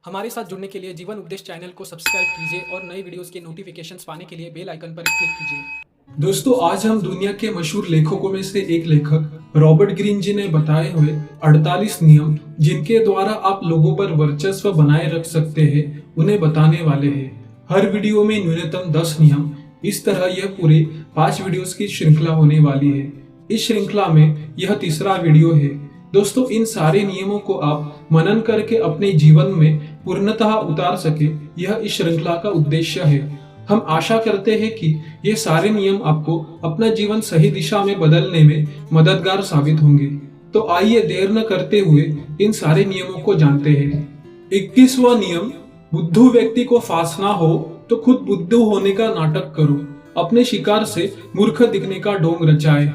हमारे साथ जुड़ने के लिए जीवन उपदेश चैनल को सब्सक्राइब कीजिए और नई वीडियोस के नोटिफिकेशंस पाने के लिए बेल आइकन पर क्लिक कीजिए। दोस्तों, आज हम दुनिया के मशहूर लेखकों में से एक लेखक रॉबर्ट ग्रीन जी ने बताए हुए 48 नियम जिनके द्वारा आप लोगों पर वर्चस्व बनाए रख सकते हैं उन्हें बताने वाले हैं। हर वीडियो में न्यूनतम 10 नियम। इस तरह यह पूरे 5 वीडियोस की श्रृंखला होने वाली है। इस श्रृंखला में यह तीसरा वीडियो है। दोस्तों, इन सारे नियमों को आप मनन करके अपने जीवन में पूर्णतः उतार सके, यह इस श्रृंखला का उद्देश्य है। हम आशा करते हैं कि ये सारे नियम आपको अपना जीवन सही दिशा में बदलने में मददगार साबित होंगे। तो आइए देर न करते हुए इन सारे नियमों को जानते हैं। 21वां नियम, बुद्धू व्यक्ति को फांसना हो तो खुद बुद्धू होने का नाटक करो, अपने शिकार से मूर्ख दिखने का ढोंग रचाए।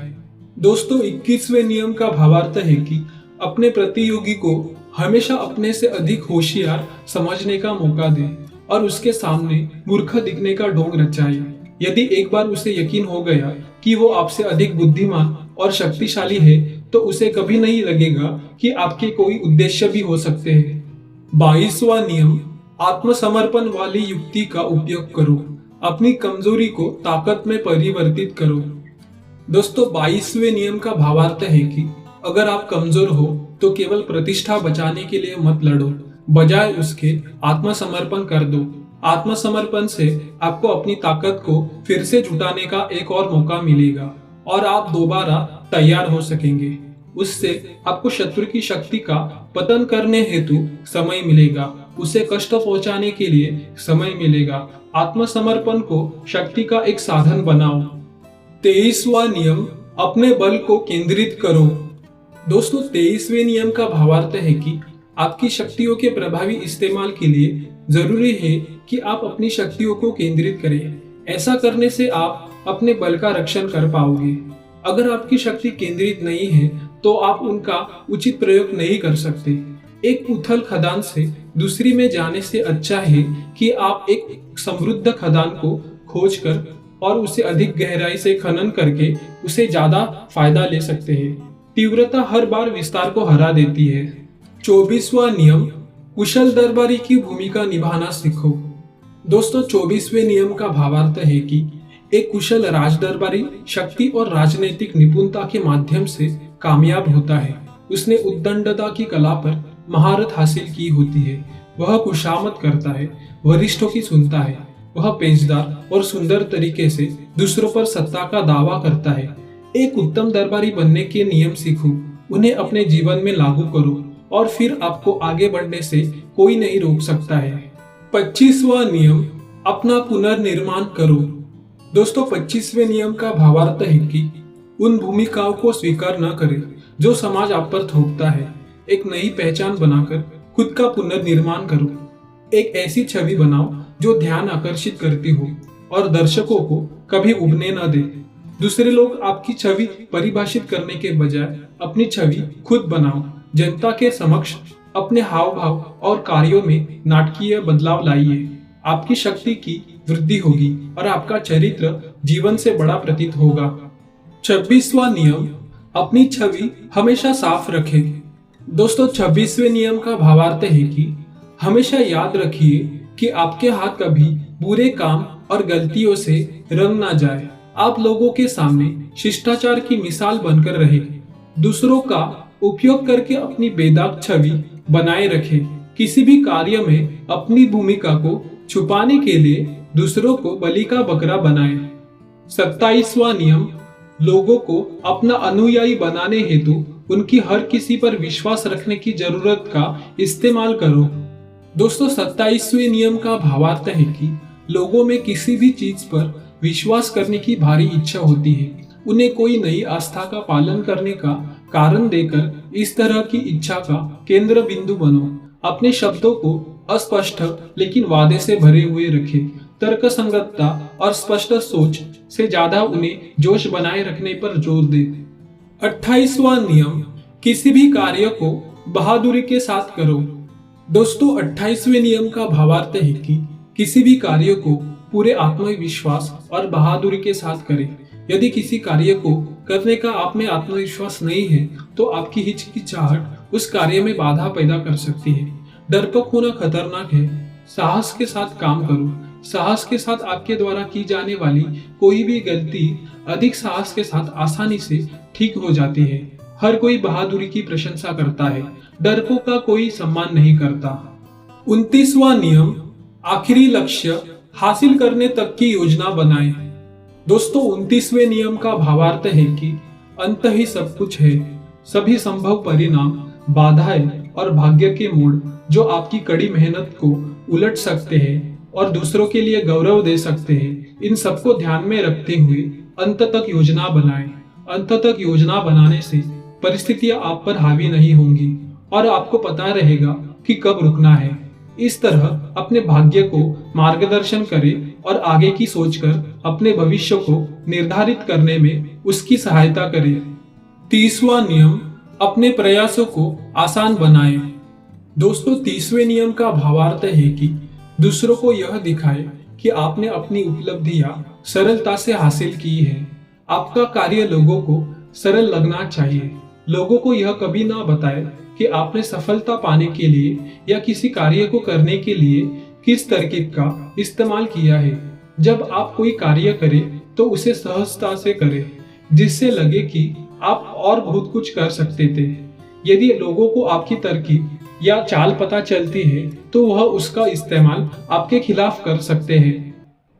दोस्तों, 21वें नियम का भावार्थ है कि अपने प्रतियोगी को हमेशा अपने से अधिक होशियार समझने का मौका दे और उसके सामने मूर्ख दिखने का ढोंग रचाए। यदि एक बार उसे यकीन हो गया कि वो आपसे अधिक बुद्धिमान और शक्तिशाली है, तो उसे कभी नहीं लगेगा कि आपके कोई उद्देश्य भी हो सकते हैं। 22वां नियम, आत्मसमर्पण वाली युक्ति का उपयोग करो, अपनी कमजोरी को ताकत में परिवर्तित करो। दोस्तों, 22वें नियम का भावार्थ है कि अगर आप कमजोर हो तो केवल प्रतिष्ठा बचाने के लिए मत लड़ो, बजाय उसके आत्मसमर्पण कर दो। आत्मसमर्पण से आपको अपनी ताकत को फिर से जुटाने का एक और मौका मिलेगा और आप दोबारा तैयार हो सकेंगे। उससे आपको शत्रु की शक्ति का पतन करने हेतु समय मिलेगा, उसे कष्ट पहुंचाने के लिए समय मिलेगा। आत्मसमर्पण को शक्ति का एक साधन बनाओ। 23वां नियम, अपने बल को केंद्रित करो। दोस्तों, 23वें नियम का भावार्थ है कि आपकी शक्तियों के प्रभावी इस्तेमाल के लिए जरूरी है कि आप अपनी शक्तियों को केंद्रित करें। ऐसा करने से आप अपने बल का रक्षण कर पाओगे। अगर आपकी शक्ति केंद्रित नहीं है तो आप उनका उचित प्रयोग नहीं कर सकते। एक उथल खदान से दूसरी में जाने से अच्छा है कि आप एक समृद्ध खदान को खोज कर और उसे अधिक गहराई से खनन करके उसे ज्यादा फायदा ले सकते हैं। तीव्रता हर बार विस्तार को हरा देती है। 24वां नियम, कुशल दरबारी की भूमिका निभाना सीखो। दोस्तों, 24वें नियम का भावार्थ है कि एक कुशल राजदरबारी शक्ति और राजनीतिक निपुणता के माध्यम से कामयाब होता है। उसने उद्दंडता की कला पर महारत हासिल की होती है। वह खुशामद करता है, वरिष्ठों की सुनता है। वह पेशदार और सुंदर तरीके से दूसरों पर सत्ता का दावा करता है। एक उत्तम दरबारी बनने के नियम सीखो, उन्हें अपने जीवन में लागू करो और फिर आपको आगे बढ़ने से कोई नहीं रोक सकता है। 25वां नियम, अपना पुनर्निर्माण करो। दोस्तों, 25वें नियम का भावार्थ है कि उन भूमिकाओं को स्वीकार न करें जो समाज आप पर थोपता है। एक नई पहचान बनाकर खुद का पुनर्निर्माण करो। एक ऐसी छवि बनाओ जो ध्यान आकर्षित करती हो और दर्शकों को कभी उबने न दे। दूसरे लोग आपकी छवि परिभाषित करने के बजाय अपनी छवि खुद बनाओ। जनता के समक्ष अपने हाव भाव और कार्यों में नाटकीय बदलाव लाइए। आपकी शक्ति की वृद्धि होगी और आपका चरित्र जीवन से बड़ा प्रतीत होगा। 26वां नियम, अपनी छवि हमेशा साफ रखें। दोस्तों, 26वें नियम का भावार्थ है कि हमेशा याद रखिए कि आपके हाथ कभी बुरे काम और गलतियों से रंग ना जाए। आप लोगों के सामने शिष्टाचार की मिसाल बनकर रहे। दूसरों का उपयोग करके अपनी बेदाग छवि बनाए रखें। किसी भी कार्य में अपनी भूमिका को छुपाने के लिए दूसरों को बलि का बकरा बनाएं। 27वां नियम, लोगों को अपना अनुयायी बनाने हेतु उनकी हर किसी पर विश्वास रखने की जरूरत का इस्तेमाल करो। दोस्तों, 27वें नियम का भावार्थ है कि लोगों में किसी भी चीज पर विश्वास करने की भारी इच्छा होती है। उन्हें कोई नई आस्था का पालन करने का कारण देकर इस तरह की इच्छा का केंद्र बिंदु बनो। अपने शब्दों को अस्पष्ट लेकिन वादे से भरे हुए रखें। तर्कसंगतता और स्पष्ट सोच से ज्यादा उन्हें जोश बनाए रखने पर जोर दे। 28वां नियम, किसी भी कार्य को बहादुरी के साथ करो। दोस्तों, 28वें नियम का भावार्थ है कि किसी भी कार्य को पूरे आत्मविश्वास और बहादुरी के साथ करें। यदि किसी कार्य को करने का आप में आत्मविश्वास नहीं है तो आपकी हिचकिचाहट उस कार्य में बाधा पैदा कर सकती है। डरपोक होना खतरनाक है। साहस के साथ काम करो। साहस के साथ आपके द्वारा की जाने वाली कोई भी गलती अधिक साहस के साथ आसानी से ठीक हो जाती है। हर कोई बहादुरी की प्रशंसा करता है, डरपोक का कोई सम्मान नहीं करता। 29वां नियम, आखिरी लक्ष्य हासिल करने तक की योजना बनाएं। दोस्तों, 29वें नियम का भावार्थ है कि अंत ही सब कुछ है। सभी संभव परिणाम, बाधाएं और भाग्य के मोड़ जो आपकी कड़ी मेहनत को उलट सकते हैं और दूसरों के लिए गौरव दे सकते हैं, इन सबको ध्यान में रखते हुए अंत तक योजना बनाएं। अंत तक योजना बनाने से परिस्थितियां आप पर हावी नहीं होंगी और आपको पता रहेगा कि कब रुकना है। इस तरह अपने भाग्य को मार्गदर्शन करें और आगे की सोचकर अपने भविष्य को निर्धारित करने में उसकी सहायता करें। 30वां नियम, अपने प्रयासों को आसान बनाएं। दोस्तों, 30वें नियम का भावार्थ है कि दूसरों को यह दिखाए कि आपने अपनी उपलब्धियां सरलता से हासिल की है। आपका कार्य लोगों को सरल लगना चाहिए। लोगों को यह कभी ना बताए कि आपने सफलता पाने के लिए या किसी कार्य को करने के लिए किस तरकीब का इस्तेमाल किया है। जब आप कोई कार्य करें तो उसे सहजता से करें, जिससे लगे कि आप और बहुत कुछ कर सकते थे। यदि लोगों को आपकी तरकीब या चाल पता चलती है तो वह उसका इस्तेमाल आपके खिलाफ कर सकते हैं।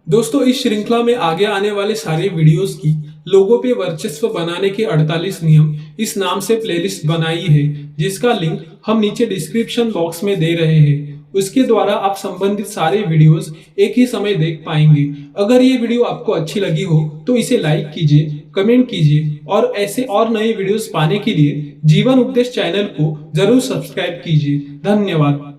दोस्तों, इस श्रृंखला में आगे आने वाले सारे वीडियोस की लोगों पे वर्चस्व बनाने के 48 नियम इस नाम से प्लेलिस्ट बनाई है, जिसका लिंक हम नीचे डिस्क्रिप्शन बॉक्स में दे रहे हैं। उसके द्वारा आप संबंधित सारे वीडियोस एक ही समय देख पाएंगे। अगर ये वीडियो आपको अच्छी लगी हो तो इसे लाइक कीजिए, कमेंट कीजिए और ऐसे और नए वीडियोस पाने के लिए जीवन उपदेश चैनल को जरूर सब्सक्राइब कीजिए। धन्यवाद।